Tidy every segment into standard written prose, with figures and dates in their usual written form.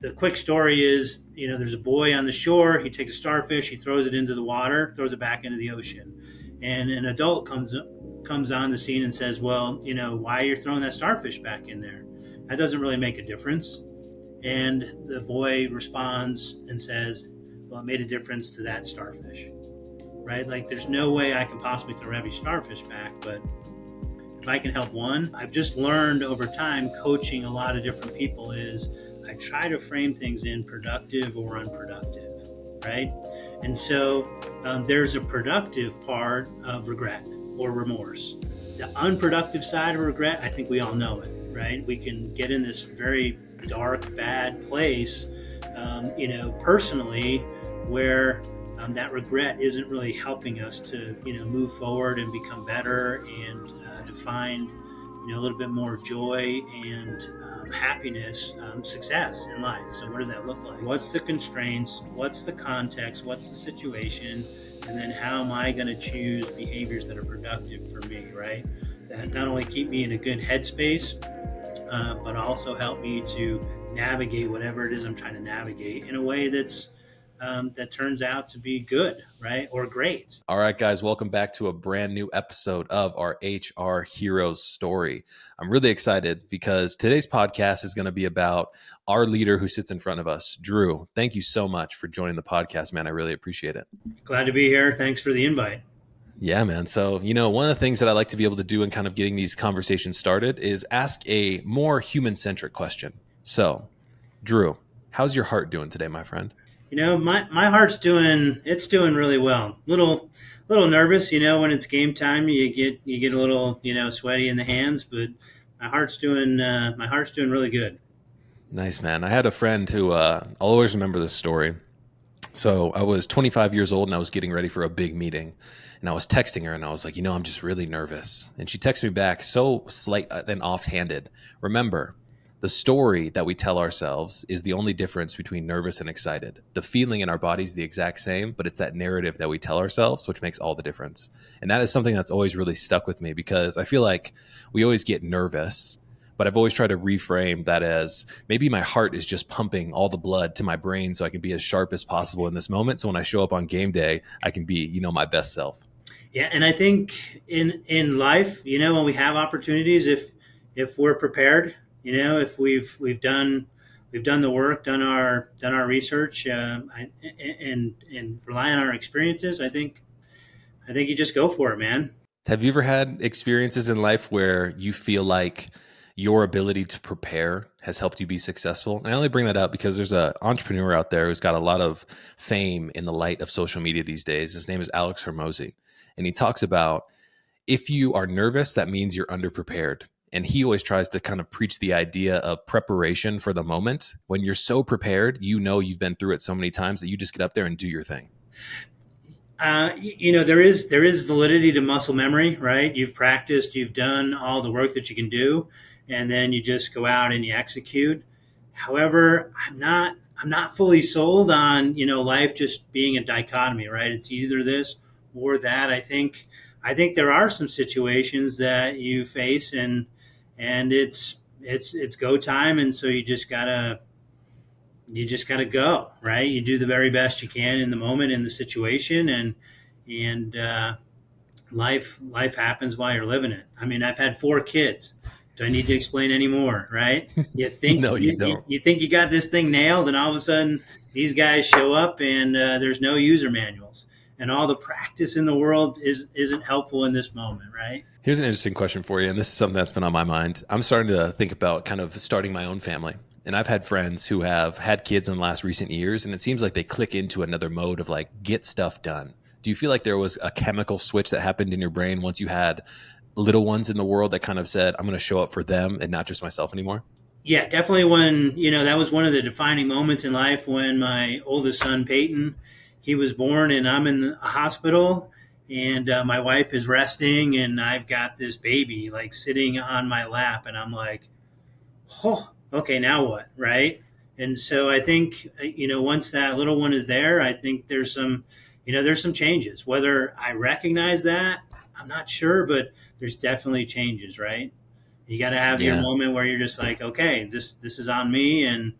The quick story is, there's a boy on the shore. He takes a starfish, he throws it into the water, throws it back into the ocean, and an adult comes on the scene and says, "Well, why you're throwing that starfish back in there? That doesn't really make a difference." And the boy responds and says, "Well, it made a difference to that starfish." Right? Like, there's no way I can possibly throw every starfish back, but if I can help one, I've just learned over time coaching a lot of different people is I try to frame things in productive or unproductive, right? And so there's a productive part of regret or remorse. The unproductive side of regret, I think we all know it, right? We can get in this very dark, bad place, personally, where that regret isn't really helping us to, move forward and become better and to find, a little bit more joy and happiness, success in life. So what does that look like? What's the constraints? What's the context? What's the situation? And then how am I going to choose behaviors that are productive for me, right? That not only keep me in a good headspace, but also help me to navigate whatever it is I'm trying to navigate in a way that turns out to be good, right? Or great. All right, guys, welcome back to a brand new episode of our HR Heroes story. I'm really excited because today's podcast is going to be about our leader who sits in front of us. Drew, thank you so much for joining the podcast, man. I really appreciate it. Glad to be here. Thanks for the invite. Yeah, man. So, one of the things that I like to be able to do in kind of getting these conversations started is ask a more human-centric question. So, Drew, how's your heart doing today, my friend? My heart's doing really well. Little nervous, when it's game time, you get a little, sweaty in the hands, but my heart's doing really good. Nice, man. I had a friend who I'll always remember this story. So I was 25 years old and I was getting ready for a big meeting, and I was texting her and I was like, I'm just really nervous. And she texted me back so slight and offhanded. Remember, the story that we tell ourselves is the only difference between nervous and excited. The feeling in our body is the exact same, but it's that narrative that we tell ourselves, which makes all the difference. And that is something that's always really stuck with me because I feel like we always get nervous, but I've always tried to reframe that as maybe my heart is just pumping all the blood to my brain so I can be as sharp as possible in this moment. So when I show up on game day, I can be, my best self. Yeah, and I think in life, when we have opportunities, if we're prepared, if we've done the work, done our research, and rely on our experiences, I think you just go for it, man. Have you ever had experiences in life where you feel like your ability to prepare has helped you be successful? And I only bring that up because there's an entrepreneur out there who's got a lot of fame in the light of social media these days. His name is Alex Hormozi. And he talks about if you are nervous, that means you're underprepared. And he always tries to kind of preach the idea of preparation for the moment. When you're so prepared, you've been through it so many times that you just get up there and do your thing. There is validity to muscle memory, right? You've practiced, you've done all the work that you can do, and then you just go out and you execute. However, I'm not fully sold on, life just being a dichotomy, right? It's either this or that. I think there are some situations that you face and it's go time. And so you just gotta go, right? You do the very best you can in the moment, in the situation, and life happens while you're living it. I mean, I've had 4 kids. Do I need to explain any more, right? You think No, you don't. You think you got this thing nailed, and all of a sudden these guys show up and there's no user manuals, and all the practice in the world isn't helpful in this moment, right? Here's an interesting question for you, and this is something that's been on my mind. I'm starting to think about kind of starting my own family. And I've had friends who have had kids in the last recent years, and it seems like they click into another mode of like, get stuff done. Do you feel like there was a chemical switch that happened in your brain once you had little ones in the world that kind of said, I'm going to show up for them and not just myself anymore? Yeah, definitely. When, that was one of the defining moments in life when my oldest son, Peyton, he was born, and I'm in a hospital, and my wife is resting, and I've got this baby like sitting on my lap, and I'm like, oh, okay, now what, right? And so I think, once that little one is there, I think there's some changes. Whether I recognize that, I'm not sure, but there's definitely changes, right? You got to have your moment where you're just like, okay, this is on me, and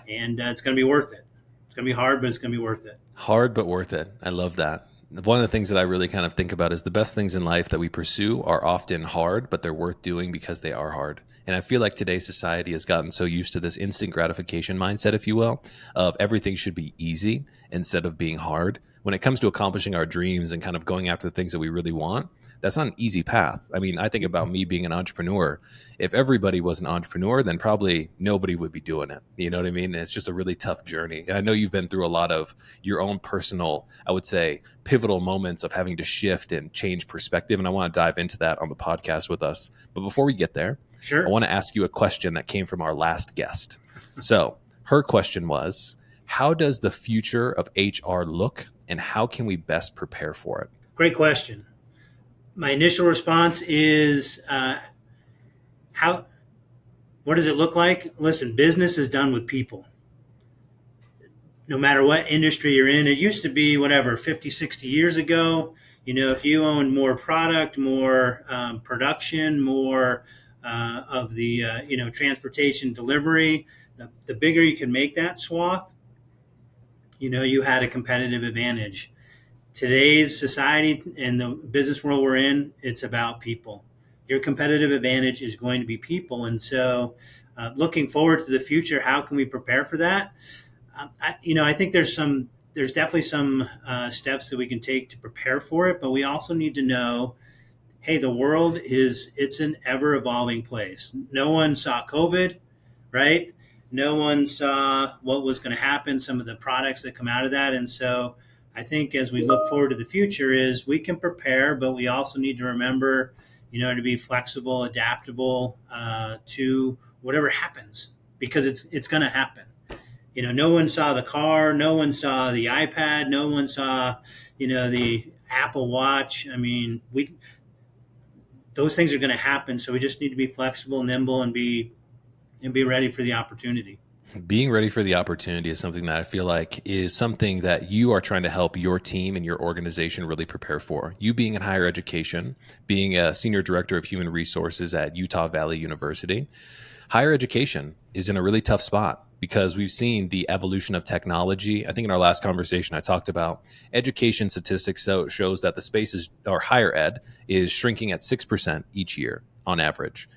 and it's going to be worth it. It's going to be hard, but it's going to be worth it. Hard but worth it. I love that. One of the things that I really kind of think about is the best things in life that we pursue are often hard, but they're worth doing because they are hard. And I feel like today's society has gotten so used to this instant gratification mindset, if you will, of everything should be easy instead of being hard. When it comes to accomplishing our dreams and kind of going after the things that we really want, that's not an easy path. I mean, I think about me being an entrepreneur. If everybody was an entrepreneur, then probably nobody would be doing it. You know what I mean? And it's just a really tough journey. And I know you've been through a lot of your own personal, I would say, pivotal moments of having to shift and change perspective. And I want to dive into that on the podcast with us. But before we get there, Sure. I want to ask you a question that came from our last guest. So her question was, how does the future of HR look and how can we best prepare for it? Great question. My initial response is, what does it look like? Listen, business is done with people. No matter what industry you're in, it used to be 50, 60 years ago. If you owned more product, more production, more of the transportation delivery, the bigger you can make that swath, you had a competitive advantage. Today's society and the business world we're in, it's about people. Your competitive advantage is going to be people. And so looking forward to the future, how can we prepare for that? I think there's definitely some steps that we can take to prepare for it, but we also need to know, hey, the world it's an ever evolving place. No one saw COVID, right? No one saw what was going to happen, some of the products that come out of that. And so I think as we look forward to the future is we can prepare, but we also need to remember, to be flexible, adaptable to whatever happens, because it's going to happen. No one saw the car, no one saw the iPad, no one saw, the Apple Watch. I mean, those things are going to happen. So we just need to be flexible, nimble, and be ready for the opportunity. Being ready for the opportunity is something that I feel like is something that you are trying to help your team and your organization really prepare for. You being in higher education, being a senior director of human resources at Utah Valley University, higher education is in a really tough spot because we've seen the evolution of technology. I think in our last conversation, I talked about education statistics shows that the spaces or higher ed is shrinking at 6% each year on average.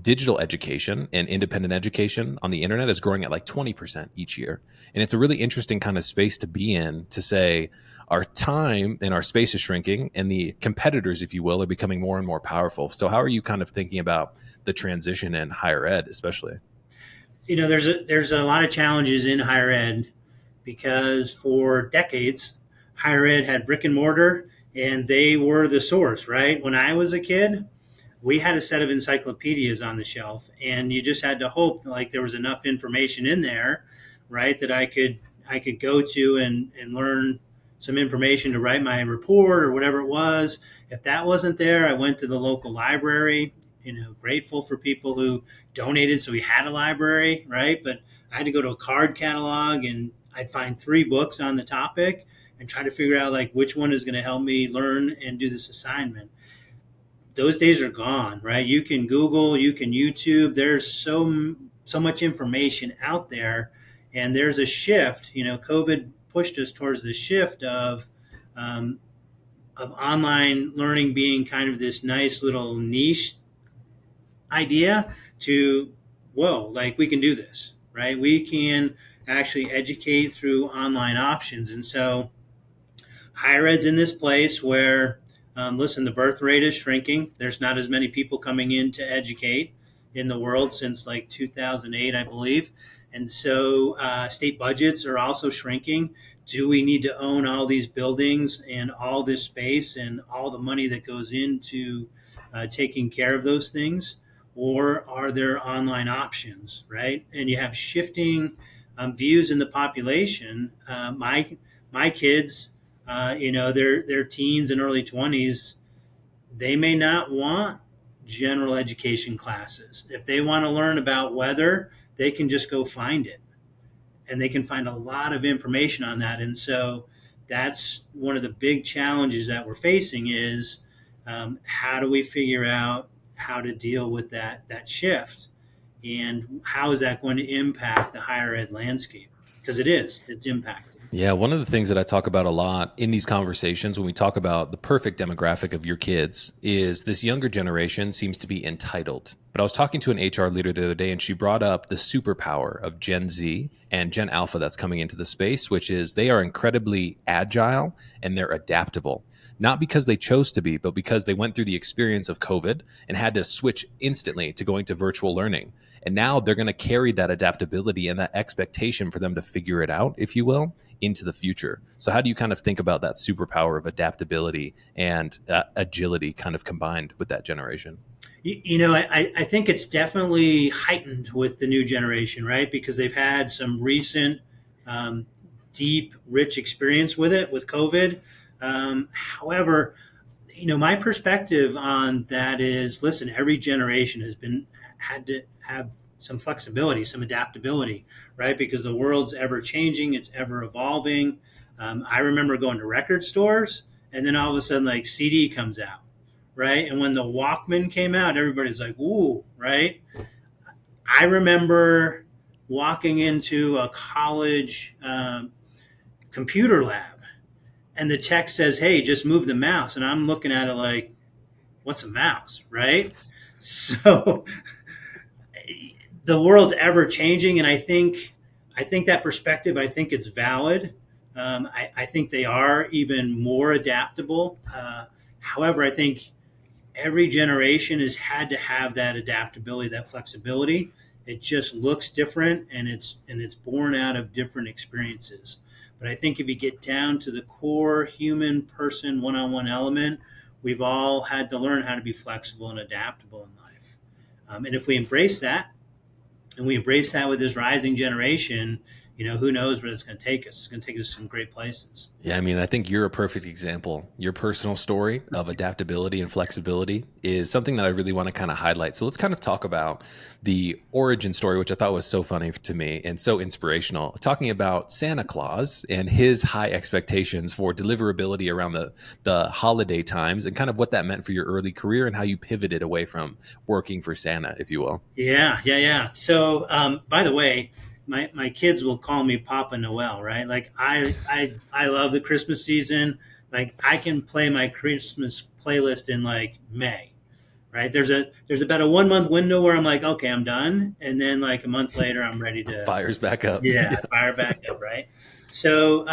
Digital education and independent education on the internet is growing at like 20% each year. And it's a really interesting kind of space to be in, to say our time and our space is shrinking and the competitors, if you will, are becoming more and more powerful. So how are you kind of thinking about the transition in higher ed, especially? There's a lot of challenges in higher ed because for decades, higher ed had brick and mortar and they were the source, right? When I was a kid, we had a set of encyclopedias on the shelf and you just had to hope like there was enough information in there, right, that I could go to and learn some information to write my report or whatever it was. If that wasn't there, I went to the local library, grateful for people who donated so we had a library, right? But I had to go to a card catalog and I'd find 3 books on the topic and try to figure out like which one is going to help me learn and do this assignment. Those days are gone, right? You can Google, you can YouTube. There's so much information out there, and there's a shift. COVID pushed us towards the shift of online learning being kind of this nice little niche idea to, whoa, like we can do this, right? We can actually educate through online options, and so higher ed's in this place where listen, the birth rate is shrinking. There's not as many people coming in to educate in the world since like 2008, I believe. And so state budgets are also shrinking. Do we need to own all these buildings and all this space and all the money that goes into taking care of those things? Or are there online options, right? And you have shifting views in the population. My kids, they're teens and early 20s, they may not want general education classes. If they want to learn about weather, they can just go find it. And they can find a lot of information on that. And so that's one of the big challenges that we're facing is how do we figure out how to deal with that shift? and how is that going to impact the higher ed landscape? Because it's impacted. Yeah, one of the things that I talk about a lot in these conversations when we talk about the perfect demographic of your kids is this younger generation seems to be entitled. But I was talking to an HR leader the other day, and she brought up the superpower of Gen Z and Gen Alpha that's coming into the space, which is they are incredibly agile and they're adaptable. Not because they chose to be, but because they went through the experience of COVID and had to switch instantly to going to virtual learning. And now they're going to carry that adaptability and that expectation for them to figure it out, if you will, into the future. So, how do you kind of think about that superpower of adaptability and agility kind of combined with that generation? I think it's definitely heightened with the new generation, right? Because they've had some recent um, deep, rich experience with it, with COVID. However, my perspective on that is, listen, every generation had to have some flexibility, some adaptability, right? Because the world's ever changing, it's ever evolving. I remember going to record stores, and then all of a sudden, like CD comes out, right? And when the Walkman came out, everybody's like, "Ooh," right? I remember walking into a college computer lab, and the tech says, "Hey, just move the mouse," and I'm looking at it like, "What's a mouse?" Right? So the world's ever changing, and I think that perspective, I think it's valid. I think they are even more adaptable. However, I think every generation has had to have that adaptability, that flexibility. It just looks different, and it's born out of different experiences. But I think if you get down to the core human person one-on-one element, we've all had to learn how to be flexible and adaptable in life. And if we embrace that, and we embrace that with this rising generation, who knows where it's going to take us. It's going to take us to some great places. Yeah, I mean, I think you're a perfect example. Your personal story of adaptability and flexibility is something that I really want to kind of highlight. So let's kind of talk about the origin story, which I thought was so funny to me and so inspirational. Talking about Santa Claus and his high expectations for deliverability around the holiday times and kind of what that meant for your early career and how you pivoted away from working for Santa, if you will. Yeah. So, by the way, my kids will call me Papa Noel, right? Like I love the Christmas season. Like I can play my Christmas playlist in like May, right? There's about a 1 month window where I'm like, okay, I'm done, and then like a month later, I'm ready to Fires back up. yeah fire back up, right? So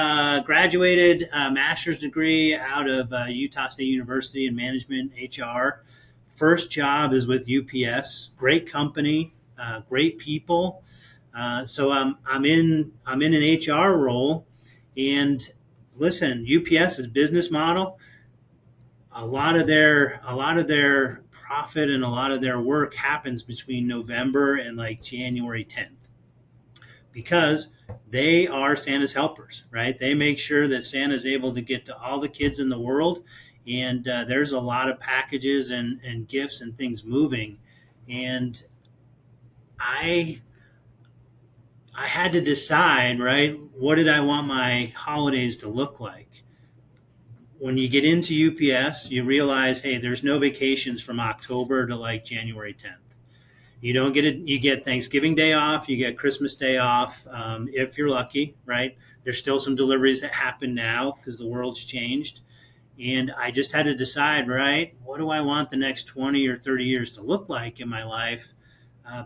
graduated master's degree out of Utah State University in management HR. First job is with UPS, great company, great people. So I'm in an HR role, and listen, UPS's business model, a lot of their profit and a lot of their work happens between November and like January 10th, because they are Santa's helpers, right? They make sure that Santa's able to get to all the kids in the world, and there's a lot of packages and gifts and things moving, and I I had to decide, right? What did I want my holidays to look like? When you get into UPS, you realize, hey, there's no vacations from October to like January 10th. You don't get it. You get Thanksgiving Day off. You get Christmas Day off, if you're lucky, right? There's still some deliveries that happen now because the world's changed. And I just had to decide, right? What do I want the next 20 or 30 years to look like in my life?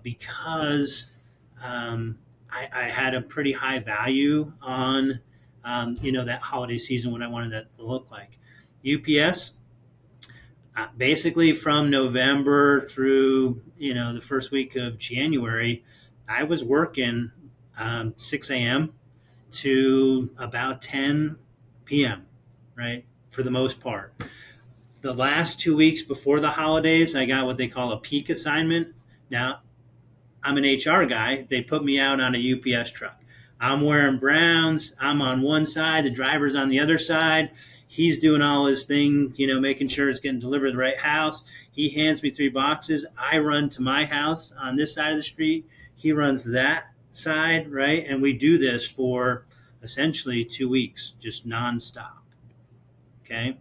Because I had a pretty high value on, that holiday season, what I wanted that to look like. UPS, basically from November through, the first week of January, I was working 6 a.m. to about 10 p.m., right? For the most part. The last 2 weeks before the holidays, I got what they call a peak assignment. Now, I'm an HR guy. They put me out on a UPS truck. I'm wearing Browns. I'm on one side. The driver's on the other side. He's doing all his thing, making sure it's getting delivered to the right house. He hands me 3 boxes. I run to my house on this side of the street. He runs that side, right? And we do this for essentially 2 weeks, just nonstop. Okay.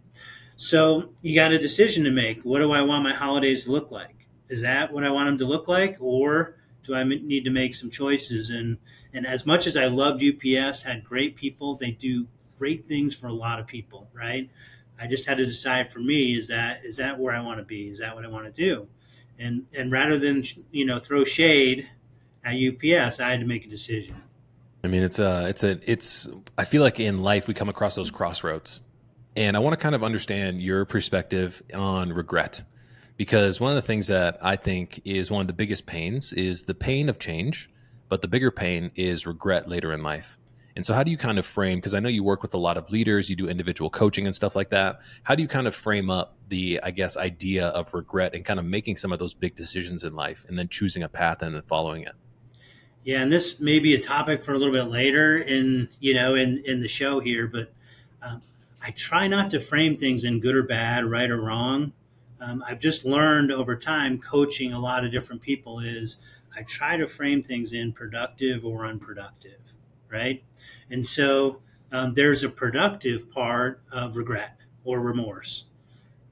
So you got a decision to make. What do I want my holidays to look like? Is that what I want them to look like? Or do I need to make some choices? And as much as I loved UPS, had great people, they do great things for a lot of people, right? I just had to decide for me, is that where I want to be? Is that what I want to do? And rather than throw shade at UPS, I had to make a decision. I mean, it's. I feel like in life we come across those crossroads, and I want to kind of understand your perspective on regret, because one of the things that I think is one of the biggest pains is the pain of change, but the bigger pain is regret later in life. And so, how do you kind of frame? Because I know you work with a lot of leaders, you do individual coaching and stuff like that. How do you kind of frame up the, I guess, idea of regret and kind of making some of those big decisions in life, and then choosing a path and then following it? Yeah, and this may be a topic for a little bit later in the show here, but um, I try not to frame things in good or bad, right or wrong. I've just learned over time, coaching a lot of different people, is I try to frame things in productive or unproductive, right? And so there's a productive part of regret or remorse.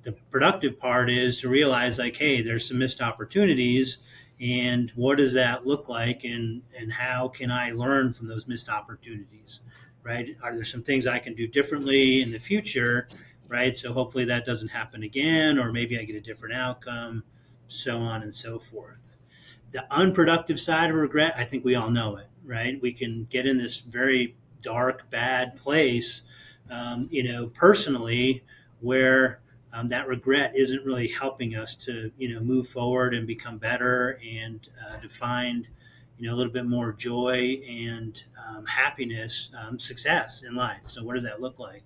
The productive part is to realize, like, hey, there's some missed opportunities, and what does that look like, and how can I learn from those missed opportunities, right? Are there some things I can do differently in the future, right? So hopefully that doesn't happen again, or maybe I get a different outcome, so on and so forth. The unproductive side of regret, I think we all know it, right? We can get in this very dark, bad place, personally, where that regret isn't really helping us to, move forward and become better, and to find, a little bit more joy and happiness, success in life. So what does that look like?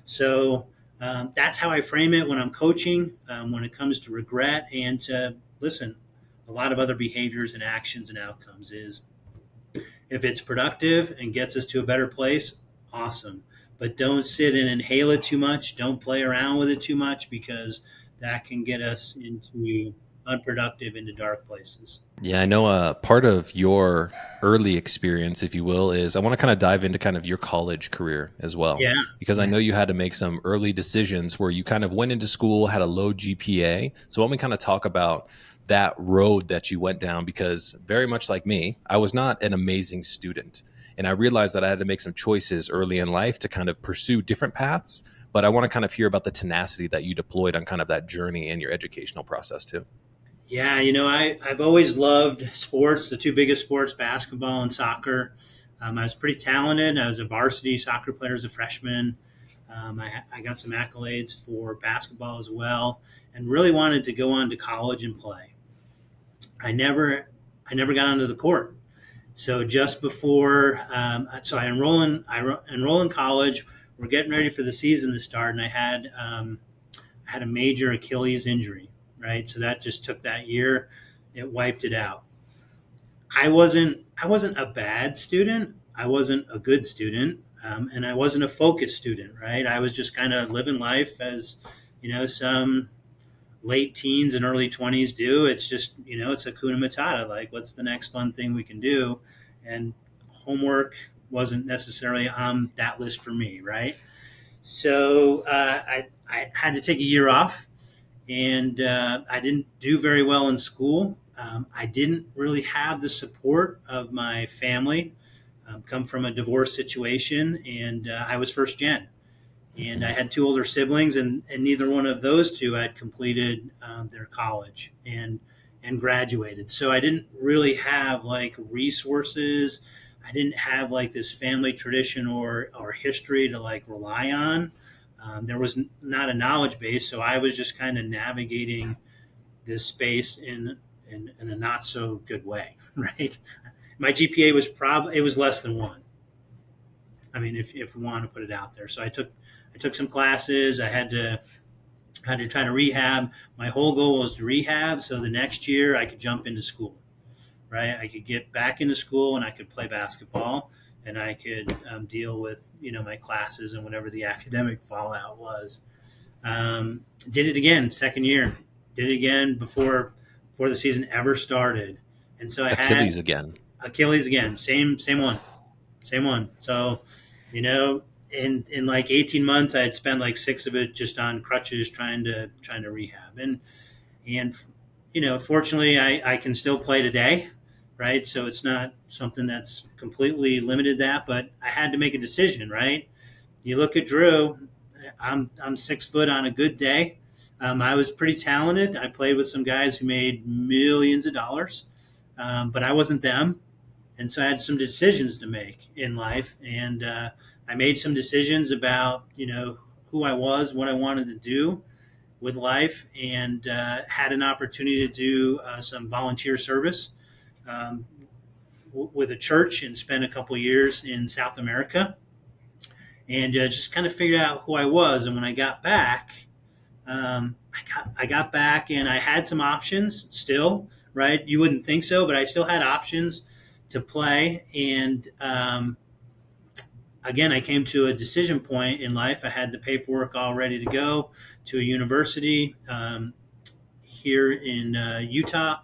So that's how I frame it when I'm coaching, when it comes to regret, and to listen, a lot of other behaviors and actions and outcomes is, if it's productive and gets us to a better place, awesome. But don't sit and inhale it too much. Don't play around with it too much, because that can get us into unproductive, into dark places. Yeah, I know part of your early experience, if you will, is I want to kind of dive into kind of your college career as well, Yeah. because I Yeah. know you had to make some early decisions where you kind of went into school, had a low GPA. So why don't we kind of talk about that road that you went down? Because very much like me, I was not an amazing student. And I realized that I had to make some choices early in life to kind of pursue different paths. But I want to kind of hear about the tenacity that you deployed on kind of that journey in your educational process too. Yeah, I've always loved sports, the two biggest sports, basketball and soccer. I was pretty talented. I was a varsity soccer player as a freshman. I got some accolades for basketball as well, and really wanted to go on to college and play. I never, I never got onto the court. So just before, so I enroll in college. We're getting ready for the season to start, and I had a major Achilles injury, right? So that just took that year. It wiped it out. I wasn't a bad student. I wasn't a good student, and I wasn't a focused student, right? I was just kind of living life as, some late teens and early 20s do. It's just, it's Hakuna Matata. Like, what's the next fun thing we can do? And homework wasn't necessarily on that list for me, right? So I had to take a year off, and I didn't do very well in school. I didn't really have the support of my family. Come from a divorce situation, and I was first gen. And I had two older siblings, and neither one of those two had completed their college and graduated. So I didn't really have like resources. I didn't have like this family tradition or history to like rely on. There was not a knowledge base, so I was just kind of navigating this space in a not so good way, right? My GPA was probably, it was less than one. I mean, if we want to put it out there. So I took some classes. I had to try to rehab. My whole goal was to rehab, so the next year I could jump into school, right? I could get back into school and I could play basketball, and I could deal with my classes and whatever the academic fallout was. Did it again, second year. Did it again before the season ever started, and so I had Achilles again. Achilles again, same one, same one. So, in like 18 months, I had spent like six of it just on crutches, trying to rehab, and fortunately, I can still play today. right? So it's not something that's completely limited that, but I had to make a decision, right? You look at Drew, I'm 6 foot on a good day. I was pretty talented. I played with some guys who made millions of dollars, but I wasn't them. And so I had some decisions to make in life. And I made some decisions about, who I was, what I wanted to do with life, and had an opportunity to do some volunteer service with a church and spent a couple years in South America, and just kind of figured out who I was. And when I got back, I got back and I had some options still, right? You wouldn't think so, but I still had options to play. And again, I came to a decision point in life. I had the paperwork all ready to go to a university here in Utah.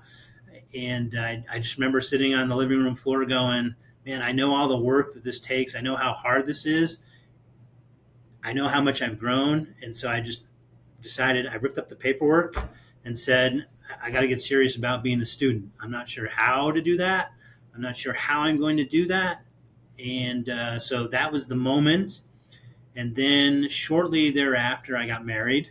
And I just remember sitting on the living room floor going, man, I know all the work that this takes. I know how hard this is. I know how much I've grown. And so I just decided, I ripped up the paperwork and said, I got to get serious about being a student. I'm not sure how to do that. I'm not sure how I'm going to do that. And so that was the moment. And then shortly thereafter, I got married,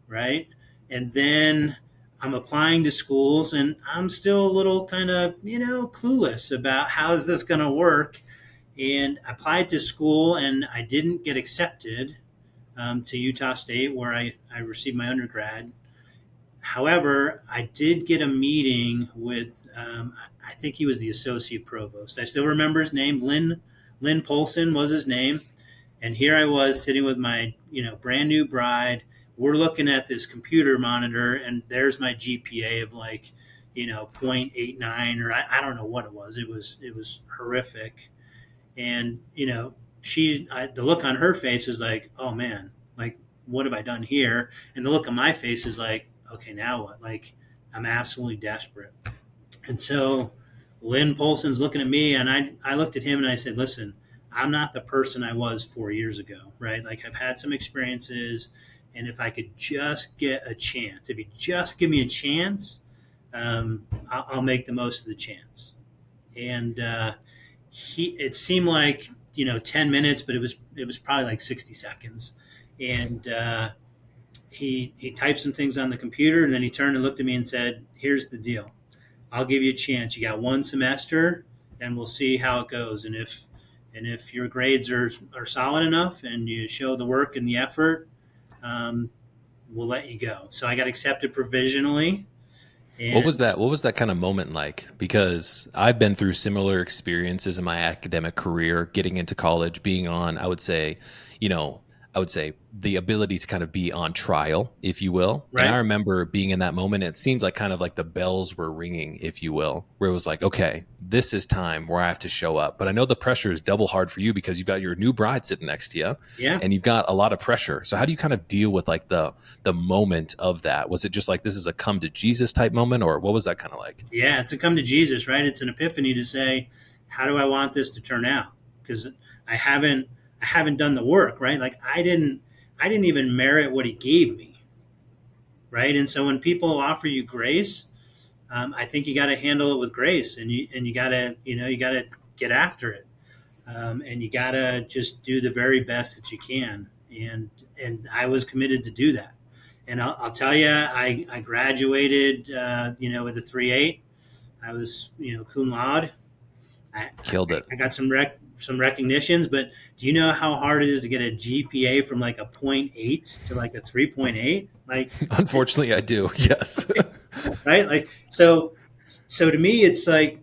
right? And then I'm applying to schools, and I'm still a little kind of, clueless about how is this going to work. And I applied to school, and I didn't get accepted to Utah State, where I received my undergrad. However, I did get a meeting with, I think he was the associate provost. I still remember his name. Lynn Polson was his name. And here I was sitting with my, brand new bride. We're looking at this computer monitor, and there's my GPA of like, 0.89, or I don't know what it was. It was horrific. And, the look on her face is like, oh man, like, what have I done here? And the look on my face is like, okay, now what? Like, I'm absolutely desperate. And so Lynn Polson's looking at me, and I looked at him and I said, listen, I'm not the person I was 4 years ago, right? Like, I've had some experiences, and if I could just get a chance, if you just give me a chance, I'll make the most of the chance. And it seemed like 10 minutes, but it was probably like 60 seconds. And he typed some things on the computer, and then he turned and looked at me and said, here's the deal. I'll give you a chance. You got one semester, and we'll see how it goes. And if your grades are solid enough and you show the work and the effort, we'll let you go. So I got accepted provisionally. And What was that? What was that kind of moment like? Because I've been through similar experiences in my academic career, getting into college, being on, I would say the ability to kind of be on trial, if you will. right. And I remember being in that moment. It seemed like kind of like the bells were ringing, if you will, where it was like, okay, this is time where I have to show up. But I know the pressure is double hard for you because you've got your new bride sitting next to you, Yeah. and you've got a lot of pressure. So how do you kind of deal with like the moment of that? Was it just like, this is a come to Jesus type moment, or what was that kind of like? Yeah, it's a come to Jesus, right? It's an epiphany to say, how do I want this to turn out? Because I haven't done the work, right? Like, I didn't even merit what he gave me, right? And so when people offer you grace, I think you got to handle it with grace, and you got to get after it, and you got to just do the very best that you can. And I was committed to do that. And I'll tell you, I graduated, with a 3.8. I was, cum laude. Killed it. I got some recognitions, but do you know how hard it is to get a GPA from like a 0.8 to like a 3.8? Like, Unfortunately, I do. Yes. right? Like, so to me, it's like,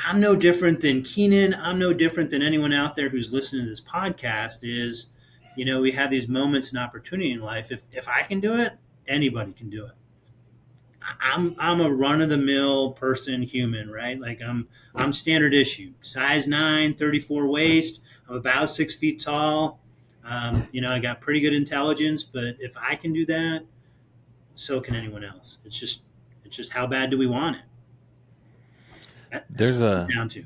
I'm no different than Keenan. I'm no different than anyone out there who's listening to this podcast. Is, we have these moments and opportunity in life. If I can do it, anybody can do it. I'm a run of the mill person, human, right? Like, I'm standard issue, size 9, 34 waist. I'm about 6 feet tall. I got pretty good intelligence, but if I can do that, so can anyone else. It's just how bad do we want it? That's There's what a it's down to.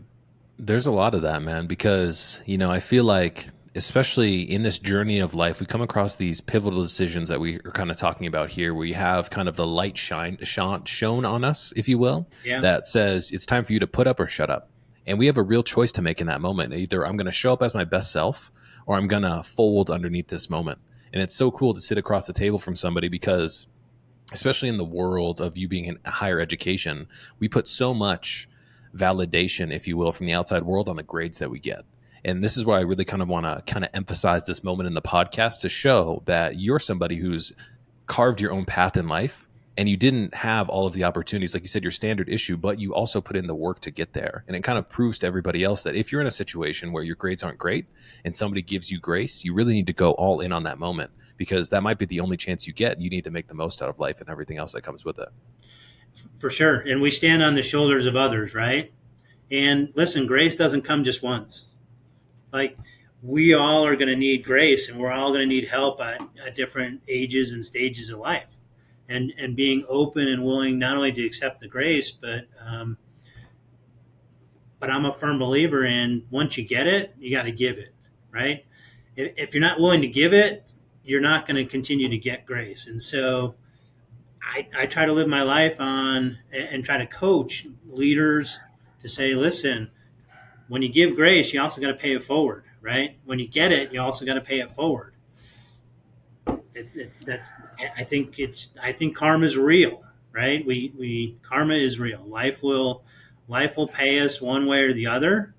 There's a lot of that, man, because, I feel like especially in this journey of life, we come across these pivotal decisions that we are kind of talking about here, where you have kind of the light shown on us, if you will, Yeah. that says it's time for you to put up or shut up. And we have a real choice to make in that moment. Either I'm going to show up as my best self, or I'm going to fold underneath this moment. And it's so cool to sit across the table from somebody, because especially in the world of you being in higher education, we put so much validation, if you will, from the outside world on the grades that we get. And this is why I really kind of want to kind of emphasize this moment in the podcast, to show that you're somebody who's carved your own path in life, and you didn't have all of the opportunities, like you said, your standard issue, but you also put in the work to get there. And it kind of proves to everybody else that if you're in a situation where your grades aren't great and somebody gives you grace, you really need to go all in on that moment, because that might be the only chance you get. You need to make the most out of life and everything else that comes with it. For sure. And we stand on the shoulders of others, right? And listen, grace doesn't come just once. Like, we all are going to need grace, and we're all going to need help at different ages and stages of life. And being open and willing not only to accept the grace, but I'm a firm believer in, once you get it, you got to give it, right? If you're not willing to give it, you're not going to continue to get grace. And so I try to live my life on and try to coach leaders to say, listen, when you give grace, you also got to pay it forward, right? When you get it, you also got to pay it forward. I think karma is real, right? Karma is real. Life will pay us one way or the other,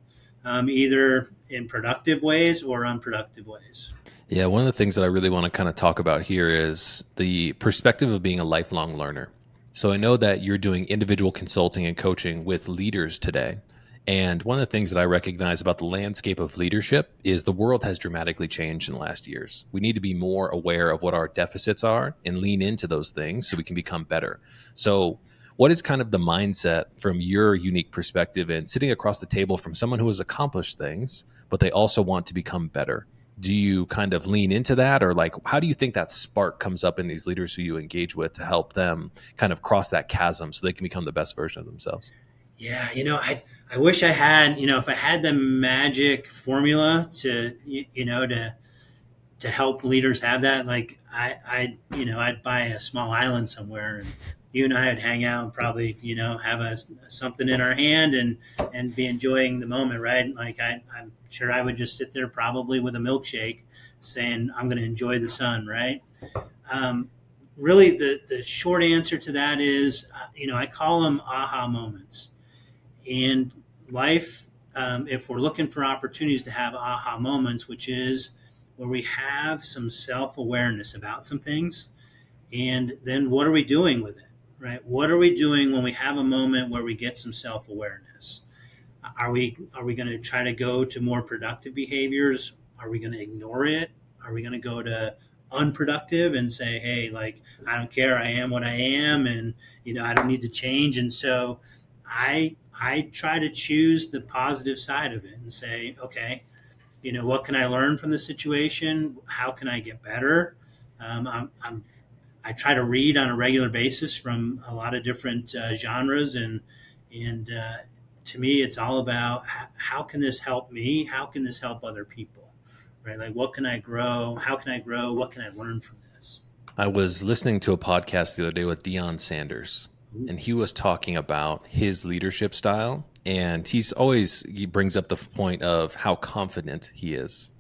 either in productive ways or unproductive ways. Yeah, one of the things that I really want to kind of talk about here is the perspective of being a lifelong learner. So I know that you're doing individual consulting and coaching with leaders today. And one of the things that I recognize about the landscape of leadership is the world has dramatically changed in the last years. We need to be more aware of what our deficits are and lean into those things so we can become better. So what is kind of the mindset from your unique perspective and sitting across the table from someone who has accomplished things, but they also want to become better? Do you kind of lean into that, or like, how do you think that spark comes up in these leaders who you engage with to help them kind of cross that chasm so they can become the best version of themselves? Yeah, I wish I had, if I had the magic formula to help leaders have that. Like, I'd buy a small island somewhere, and you and I would hang out and probably, have something in our hand and be enjoying the moment, right? Like, I'm sure I would just sit there probably with a milkshake saying, I'm going to enjoy the sun, right? Really, the short answer to that is, I call them aha moments. And life, if we're looking for opportunities to have aha moments, which is where we have some self-awareness about some things, and then what are we doing with it, right? What are we doing when we have a moment where we get some self-awareness? Are we going to try to go to more productive behaviors? Are we going to ignore it? Are we going to go to unproductive and say, hey, like, I don't care, I am what I am, and I don't need to change? And so I try to choose the positive side of it and say, okay, what can I learn from the situation? How can I get better? I try to read on a regular basis from a lot of different genres, and to me, it's all about how can this help me? How can this help other people? Right? Like, what can I grow? How can I grow? What can I learn from this? I was listening to a podcast the other day with Deion Sanders, and he was talking about his leadership style. And he brings up the point of how confident he is.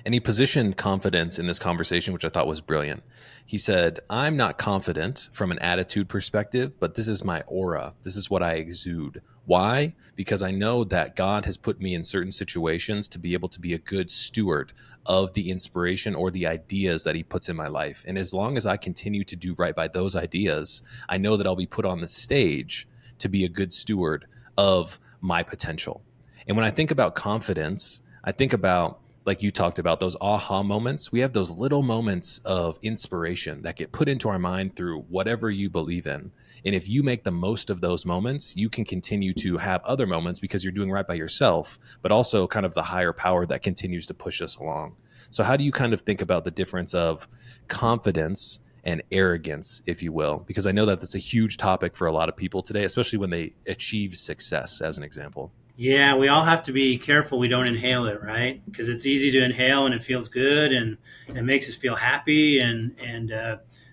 And he positioned confidence in this conversation, which I thought was brilliant. He said, I'm not confident from an attitude perspective, but this is my aura. This is what I exude. Why? Because I know that God has put me in certain situations to be able to be a good steward of the inspiration or the ideas that he puts in my life. And as long as I continue to do right by those ideas, I know that I'll be put on the stage to be a good steward of my potential. And when I think about confidence, I think about, like you talked about, those aha moments. We have those little moments of inspiration that get put into our mind through whatever you believe in. And if you make the most of those moments, you can continue to have other moments because you're doing right by yourself, but also kind of the higher power that continues to push us along. So how do you kind of think about the difference of confidence and arrogance, if you will? Because I know that that's a huge topic for a lot of people today, especially when they achieve success, as an example. Yeah, we all have to be careful we don't inhale it, right? Because it's easy to inhale and it feels good and it makes us feel happy, and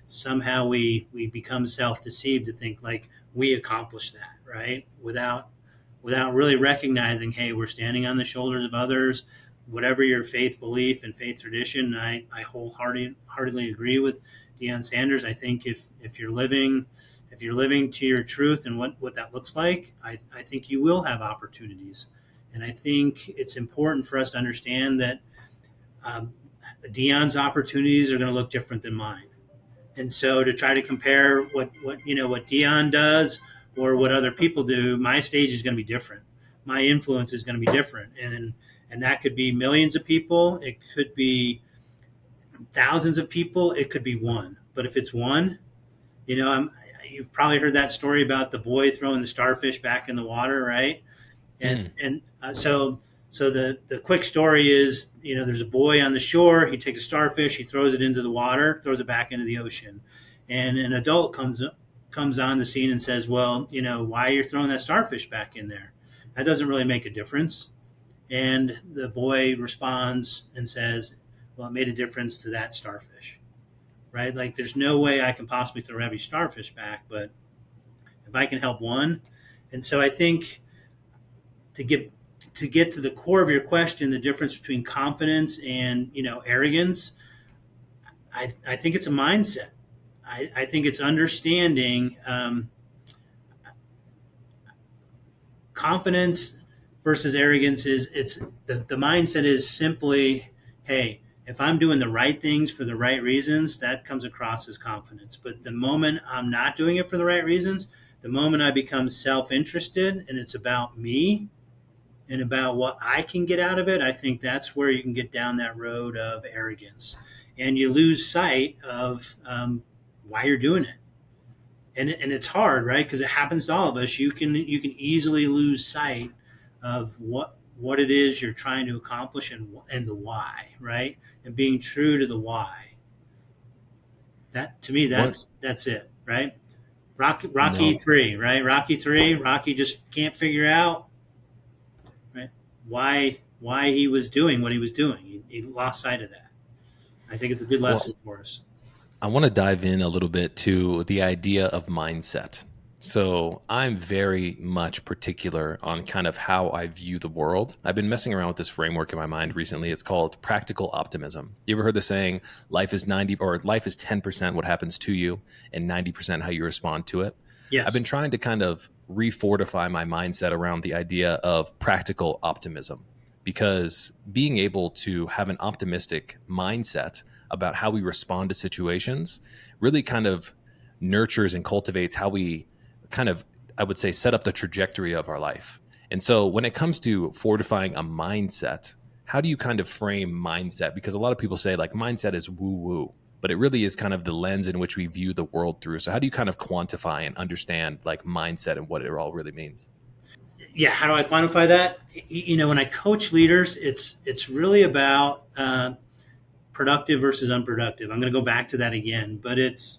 somehow we become self-deceived to think like we accomplished that, right? Without really recognizing, hey, we're standing on the shoulders of others. Whatever your faith belief and faith tradition, I wholeheartedly agree with Deion Sanders. I think if you're living to your truth and what that looks like, I think you will have opportunities. And I think it's important for us to understand that um, Dion's opportunities are going to look different than mine. And so to try to compare what Dion does or what other people do, my stage is going to be different. My influence is going to be different, and that could be millions of people. It could be thousands of people. It could be one. But if it's one, you've probably heard that story about the boy throwing the starfish back in the water, right? And Mm. and so the quick story is, there's a boy on the shore. He takes a starfish, he throws it into the water, throws it back into the ocean, and an adult comes on the scene and says, "Well, why you're throwing that starfish back in there? That doesn't really make a difference." And the boy responds and says, "Well, it made a difference to that starfish." Right? Like, there's no way I can possibly throw every starfish back, but if I can help one. And so I think to get to the core of your question, the difference between confidence and arrogance, I think it's a mindset. I think it's understanding confidence versus arrogance is it's the mindset is simply, hey, if I'm doing the right things for the right reasons, that comes across as confidence. But the moment I'm not doing it for the right reasons, the moment I become self-interested and it's about me and about what I can get out of it, I think that's where you can get down that road of arrogance, and you lose sight of why you're doing it. And it's hard, right? Because it happens to all of us. You can easily lose sight of what it is you're trying to accomplish, and the why, right? And being true to the why. That, to me, One, that's it, right? Rocky no. 3, right? Rocky 3. Rocky just can't figure out, right, why he was doing what he was doing. He lost sight of that. I think it's a good Well, lesson for us. I want to dive in a little bit to the idea of mindset. So, I'm very much particular on kind of how I view the world. I've been messing around with this framework in my mind recently. It's called practical optimism. You ever heard the saying, life is 90 or life is 10% what happens to you and 90% how you respond to it? I've been Yes. trying to kind of refortify my mindset around the idea of practical optimism because being able to have an optimistic mindset about how we respond to situations really kind of nurtures and cultivates how we kind of, I would say, set up the trajectory of our life. And so when it comes to fortifying a mindset, how do you kind of frame mindset? Because a lot of people say like mindset is woo woo, but it really is kind of the lens in which we view the world through. So how do you kind of quantify and understand like mindset and what it all really means? Yeah. How do I quantify that? When I coach leaders, it's really about productive versus unproductive. I'm going to go back to that again, but it's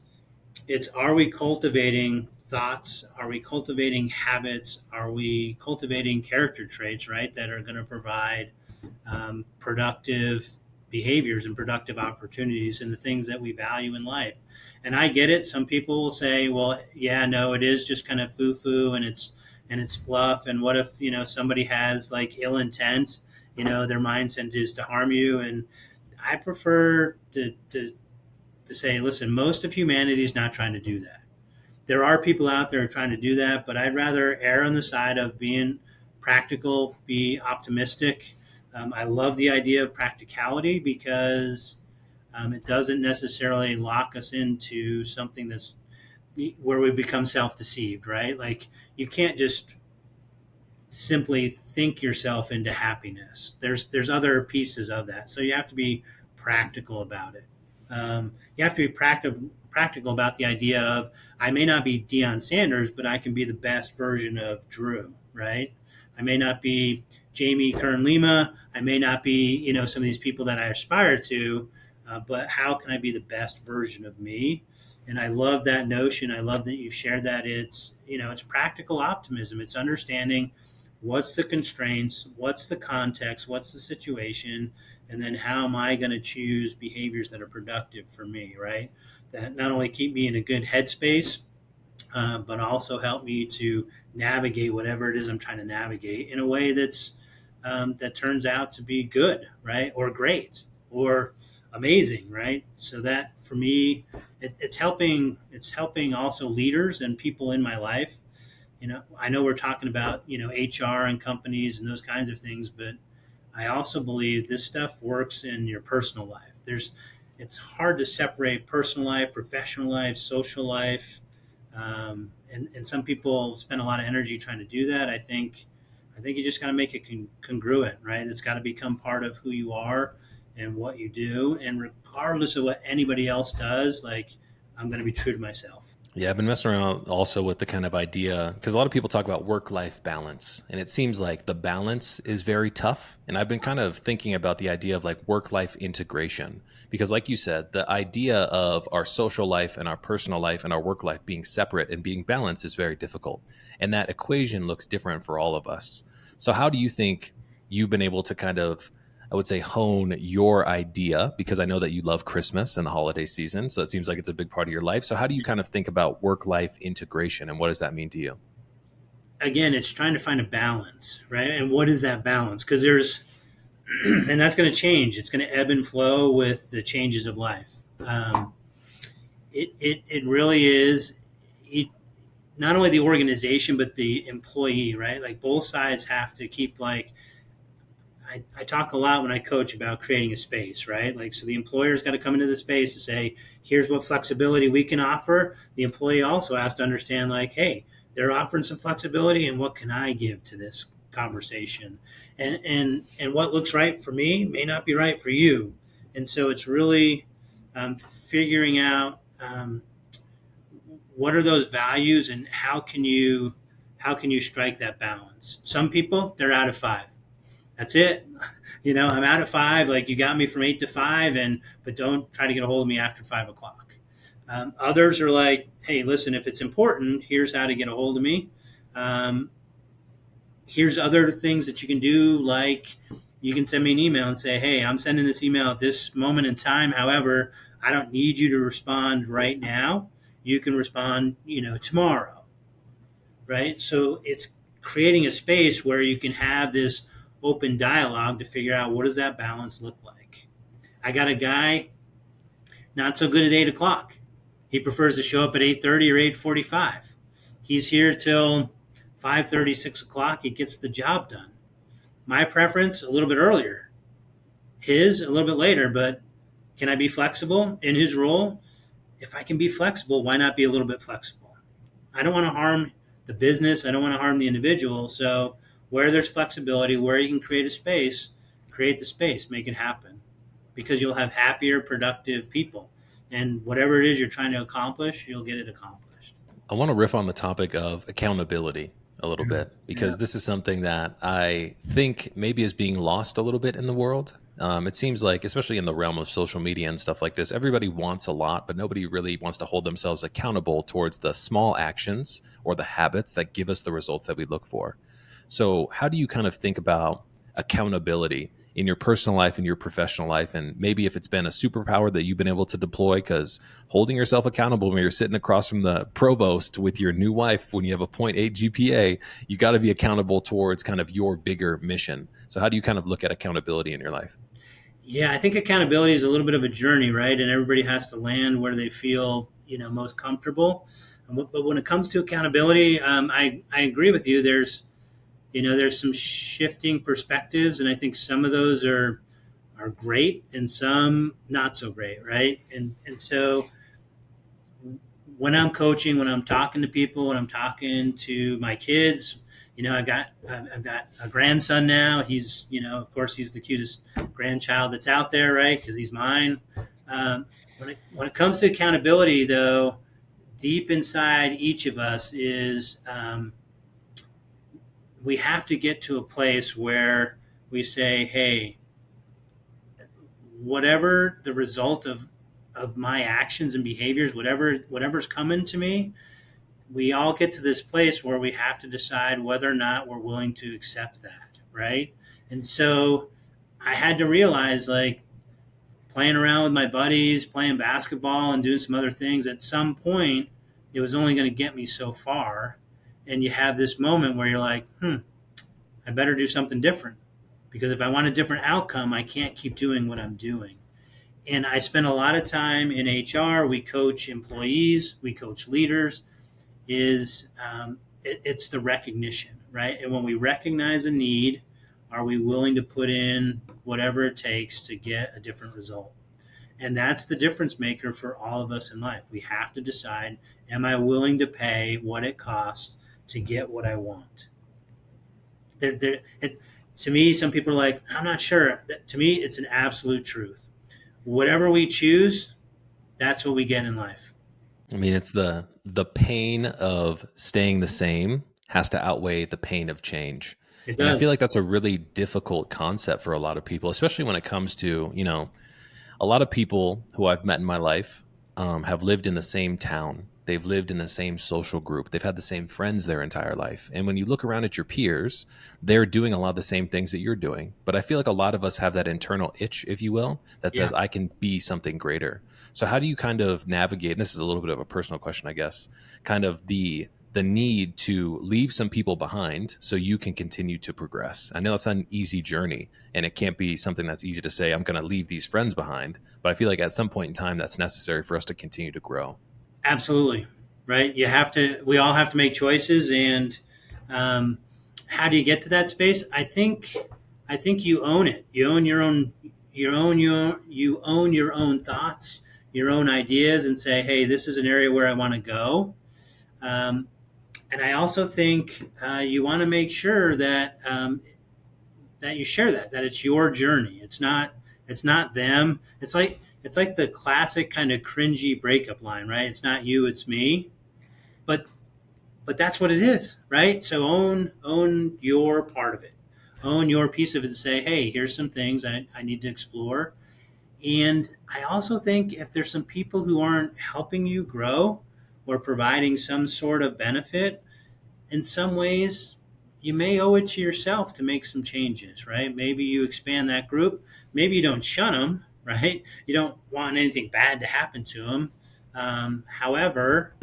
are we cultivating thoughts? Are we cultivating habits? Are we cultivating character traits, right, that are going to provide productive behaviors and productive opportunities and the things that we value in life? And I get it. Some people will say, well, yeah, no, it is just kind of foo-foo, and it's fluff. And what if somebody has like ill intent? Their mindset is to harm you. And I prefer to say, listen, most of humanity is not trying to do that. There are people out there trying to do that, but I'd rather err on the side of being practical, be optimistic. I love the idea of practicality because it doesn't necessarily lock us into something that's where we become self-deceived, right? Like, you can't just simply think yourself into happiness. There's other pieces of that, so you have to be practical about it. You have to be practical about the idea of, I may not be Deion Sanders, but I can be the best version of Drew, right? I may not be Jamie Kern Lima. I may not be some of these people that I aspire to, but how can I be the best version of me? And I love that notion. I love that you shared that. It's practical optimism. It's understanding what's the constraints, what's the context, what's the situation, and then how am I going to choose behaviors that are productive for me, right? That not only keep me in a good headspace, but also help me to navigate whatever it is I'm trying to navigate in a way that turns out to be good, right, or great, or amazing, right? So that for me, it's helping. It's helping also leaders and people in my life. I know we're talking about HR and companies and those kinds of things, but I also believe this stuff works in your personal life. It's hard to separate personal life, professional life, social life, and some people spend a lot of energy trying to do that. I think you just got to make it congruent, right? It's got to become part of who you are and what you do, and regardless of what anybody else does, like I'm going to be true to myself. Yeah, I've been messing around also with the kind of idea because a lot of people talk about work-life balance, and it seems like the balance is very tough. And I've been kind of thinking about the idea of like work-life integration because, like you said, the idea of our social life and our personal life and our work life being separate and being balanced is very difficult. And that equation looks different for all of us. So, how do you think you've been able to kind of I would say hone your idea because I know that you love Christmas and the holiday season. So it seems like it's a big part of your life. So how do you kind of think about work life integration and what does that mean to you? Again, it's trying to find a balance, right? And what is that balance? Because there's, and that's going to change. It's going to ebb and flow with the changes of life. It really is. It, Not only the organization but the employee, right? Like both sides have to keep like I talk a lot when I coach about creating a space, right? Like, so the employer's got to come into the space and say, here's what flexibility we can offer. The employee also has to understand, like, hey, they're offering some flexibility, and what can I give to this conversation? And what looks right for me may not be right for you. And so it's really figuring out what are those values and how can you strike that balance. Some people, they're out of five. That's it. I'm out at five. Like you got me from 8 to 5, but don't try to get a hold of me after 5 o'clock. Others are like, hey, listen, if it's important, here's how to get a hold of me. Um, Here's other things that you can do, like you can send me an email and say, hey, I'm sending this email at this moment in time. However, I don't need you to respond right now. You can respond, tomorrow, right? So it's creating a space where you can have this open dialogue to figure out what does that balance look like. I got a guy not so good at 8 o'clock. He prefers to show up at 8:30 or 8:45. He's here till 5:30, 6 o'clock. He gets the job done. My preference a little bit earlier. His a little bit later, but can I be flexible in his role? If I can be flexible, why not be a little bit flexible? I don't want to harm the business. I don't want to harm the individual. So where there's flexibility, where you can create the space, make it happen, because you'll have happier, productive people. And whatever it is you're trying to accomplish, you'll get it accomplished. I want to riff on the topic of accountability a little Yeah. bit because this is something that I think maybe is being lost a little bit in the world. It seems like, especially in the realm of social media and stuff like this, everybody wants a lot, but nobody really wants to hold themselves accountable towards the small actions or the habits that give us the results that we look for. So, how do you kind of think about accountability in your personal life and your professional life? And maybe if it's been a superpower that you've been able to deploy, because holding yourself accountable when you're sitting across from the provost with your new wife when you have a 0.8 GPA, you got to be accountable towards kind of your bigger mission. So, how do you kind of look at accountability in your life? Yeah, I think accountability is a little bit of a journey, right? And everybody has to land where they feel, most comfortable. But when it comes to accountability, I agree with you. There's some shifting perspectives, and I think some of those are great and some not so great, right? And so when I'm coaching, when I'm talking to people, when I'm talking to my kids, I've got a grandson now. He's, of course, he's the cutest grandchild that's out there, right? Because he's mine. When it comes to accountability, though, deep inside each of us is we have to get to a place where we say, hey, whatever the result of my actions and behaviors, whatever's coming to me, we all get to this place where we have to decide whether or not we're willing to accept that, right? And so I had to realize, like, playing around with my buddies, playing basketball and doing some other things, at some point, it was only going to get me so far. And you have this moment where you're like, I better do something different. Because if I want a different outcome, I can't keep doing what I'm doing. And I spend a lot of time in HR. We coach employees, we coach leaders. It's the recognition, right? And when we recognize a need, are we willing to put in whatever it takes to get a different result? And that's the difference maker for all of us in life. We have to decide, am I willing to pay what it costs to get what I want? To me, some people are like, I'm not sure. To me, it's an absolute truth. Whatever we choose, that's what we get in life. I mean, it's the pain of staying the same has to outweigh the pain of change. It And I feel does. like that's a really difficult concept for a lot of people, especially when it comes to, a lot of people who I've met in my life have lived in the same town. They've lived in the same social group. They've had the same friends their entire life. And when you look around at your peers, they're doing a lot of the same things that you're doing. But I feel like a lot of us have that internal itch, if you will, that Yeah. says, I can be something greater. So how do you kind of navigate, and this is a little bit of a personal question, I guess, kind of the need to leave some people behind so you can continue to progress? I know it's not an easy journey, and it can't be something that's easy to say, I'm going to leave these friends behind. But I feel like at some point in time, that's necessary for us to continue to grow. Absolutely. Right. We all have to make choices. And um, how do you get to that space? I think you own it. You own you own your own thoughts, your own ideas, and say, hey, this is an area where I want to go. Um, and I also think you want to make sure that that you share that it's your journey. It's not them. It's like the classic kind of cringy breakup line, right? It's not you, it's me. But that's what it is, right? So own your part of it, own your piece of it, and say, hey, here's some things I need to explore. And I also think if there's some people who aren't helping you grow or providing some sort of benefit, in some ways, you may owe it to yourself to make some changes, right? Maybe you expand that group. Maybe you don't shun them, right? You don't want anything bad to happen to them. However,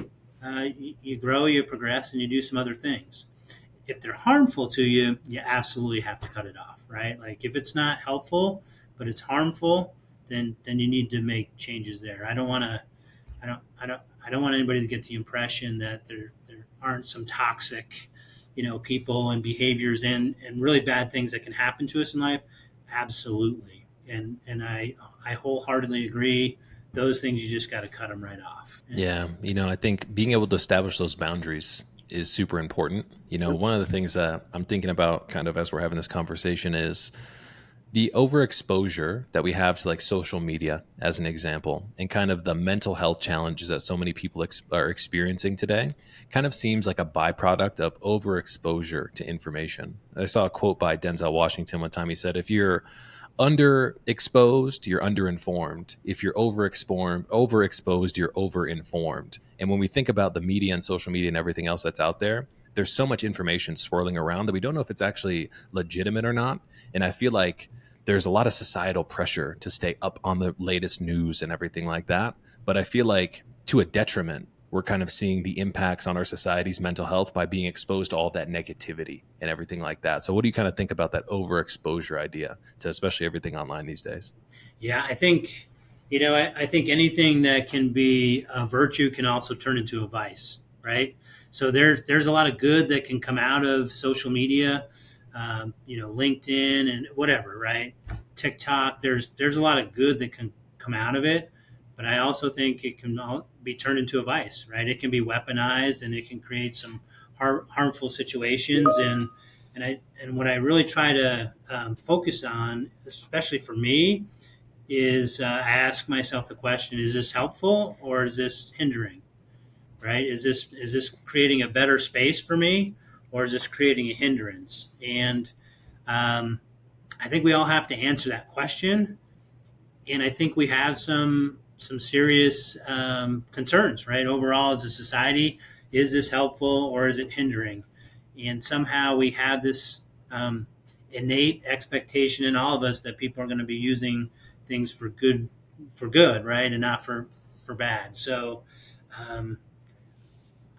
you grow, you progress, and you do some other things. If they're harmful to you, you absolutely have to cut it off, right? Like if it's not helpful, but it's harmful, then you need to make changes there. I don't want anybody to get the impression that there aren't some toxic, people and behaviors and really bad things that can happen to us in life. Absolutely, and I wholeheartedly agree. Those things, you just got to cut them right off. Yeah, I think being able to establish those boundaries is super important. One of the things that I'm thinking about kind of as we're having this conversation is the overexposure that we have to like social media as an example, and kind of the mental health challenges that so many people are experiencing today kind of seems like a byproduct of overexposure to information. I saw a quote by Denzel Washington one time. He said, if you're underexposed, you're underinformed. If you're overexposed, you're overinformed. And when we think about the media and social media and everything else that's out there, there's so much information swirling around that we don't know if it's actually legitimate or not. And I feel like there's a lot of societal pressure to stay up on the latest news and everything like that. But I feel like to a detriment, we're kind of seeing the impacts on our society's mental health by being exposed to all of that negativity and everything like that. So what do you kind of think about that overexposure idea to especially everything online these days? Yeah, I think, I think anything that can be a virtue can also turn into a vice, right? So there's a lot of good that can come out of social media, LinkedIn and whatever, right? TikTok. There's a lot of good that can come out of it, but I also think it can be turned into a vice, right? It can be weaponized and it can create some harmful situations. And what I really try to focus on, especially for me, is I ask myself the question: is this helpful or is this hindering? Right? Is this creating a better space for me, or is this creating a hindrance? And um, I think we all have to answer that question. And I think we have some serious concerns, right? Overall, as a society, is this helpful or is it hindering? And somehow we have this innate expectation in all of us that people are going to be using things for good, right, and not for bad. So um,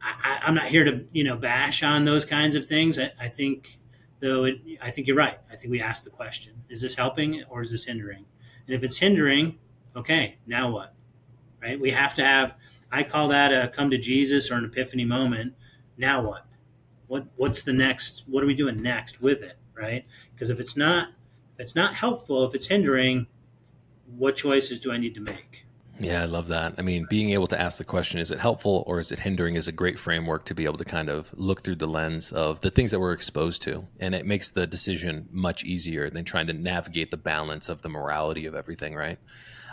I'm not here to bash on those kinds of things. I think though I think you're right. I think we ask the question: is this helping or is this hindering? And if it's hindering, okay, now what? Right? We have to have. I call that a come to Jesus or an epiphany moment. Now what? What's the next? What are we doing next with it? Right? Because if it's not helpful, if it's hindering, what choices do I need to make? Yeah, I love that. I mean, being able to ask the question, is it helpful or is it hindering, is a great framework to be able to kind of look through the lens of the things that we're exposed to. And it makes the decision much easier than trying to navigate the balance of the morality of everything, right?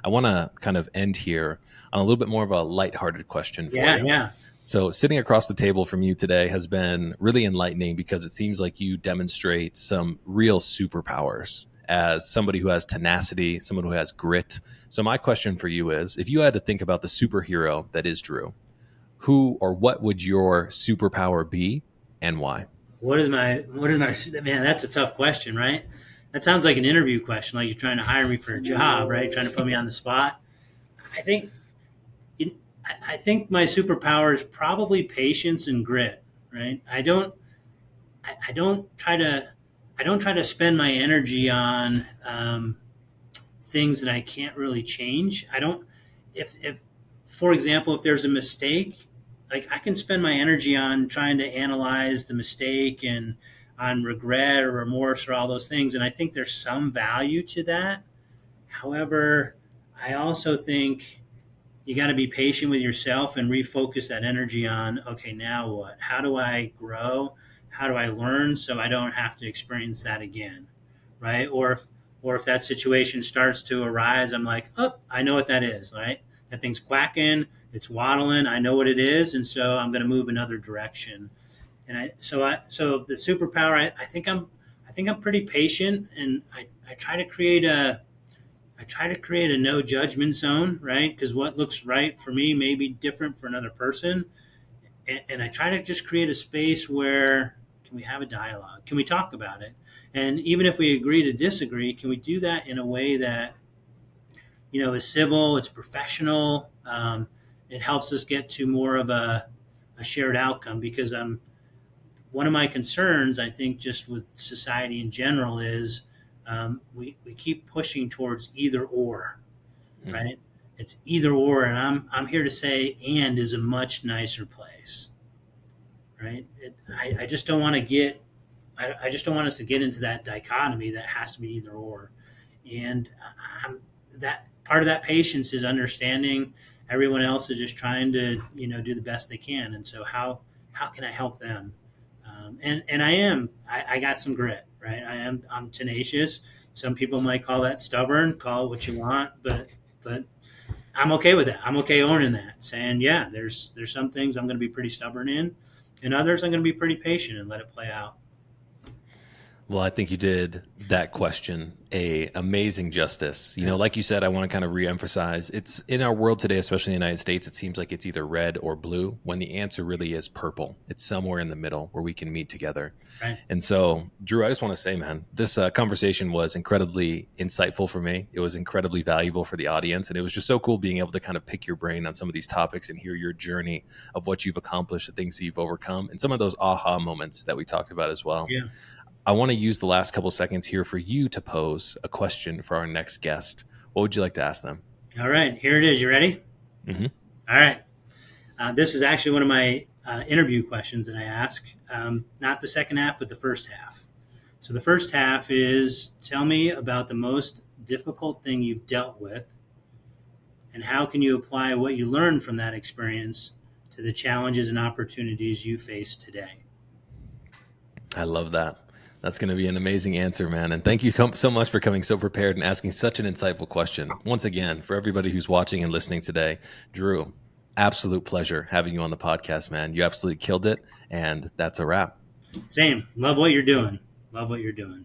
I want to kind of end here on a little bit more of a lighthearted question for you. Yeah. So sitting across the table from you today has been really enlightening because it seems like you demonstrate some real superpowers as somebody who has tenacity, someone who has grit. So my question for you is, if you had to think about the superhero that is Drew, who or what would your superpower be and why? What is my man? That's a tough question, right? That sounds like an interview question, like you're trying to hire me for a job, right? Trying to put me on the spot. I think I think my superpower is probably patience and grit, right? I don't try to spend my energy on things that I can't really change. I don't if for example, if there's a mistake, like I can spend my energy on trying to analyze the mistake and on regret or remorse or all those things, and I think there's some value to that. However, I also think you got to be patient with yourself and refocus that energy on, okay, now what? How do I grow? How do I learn so I don't have to experience that again? Right? Or if that situation starts to arise, I'm like, oh, I know what that is, right? That thing's quacking, it's waddling, I know what it is, and so I'm going to move another direction. And so the superpower, I think I'm pretty patient, and I try to create a no judgment zone, right? Because what looks right for me may be different for another person. And I try to just create a space where can we have a dialogue? Can we talk about it? And even if we agree to disagree, can we do that in a way that, is civil, it's professional, it helps us get to more of a shared outcome? Because one of my concerns, I think, just with society in general is we keep pushing towards either or, right? It's either or, and I'm here to say and is a much nicer place, right? I just don't want to get I just don't want us to get into that dichotomy that has to be either or, and that part of that patience is understanding everyone else is just trying to do the best they can, and so how can I help them? And I got some grit, right? I'm tenacious. Some people might call that stubborn. Call it what you want, but I'm okay with that. I'm okay owning that, saying, yeah, there's some things I'm going to be pretty stubborn in, and others I'm going to be pretty patient and let it play out. Well, I think you did that question a amazing justice. Like you said, I want to kind of reemphasize, it's in our world today, especially in the United States, it seems like it's either red or blue when the answer really is purple. It's somewhere in the middle where we can meet together. Right. And so, Drew, I just want to say, man, this conversation was incredibly insightful for me. It was incredibly valuable for the audience. And it was just so cool being able to kind of pick your brain on some of these topics and hear your journey of what you've accomplished, the things that you've overcome, and some of those aha moments that we talked about as well. Yeah. I want to use the last couple seconds here for you to pose a question for our next guest. What would you like to ask them? All right, here it is. You ready? Mm-hmm. All right. This is actually one of my interview questions that I ask. Not the second half, but the first half. So the first half is, tell me about the most difficult thing you've dealt with, and how can you apply what you learned from that experience to the challenges and opportunities you face today? I love that. That's going to be an amazing answer, man. And thank you so much for coming so prepared and asking such an insightful question. Once again, for everybody who's watching and listening today, Drew, absolute pleasure having you on the podcast, man. You absolutely killed it. And that's a wrap. Same. Love what you're doing. Love what you're doing.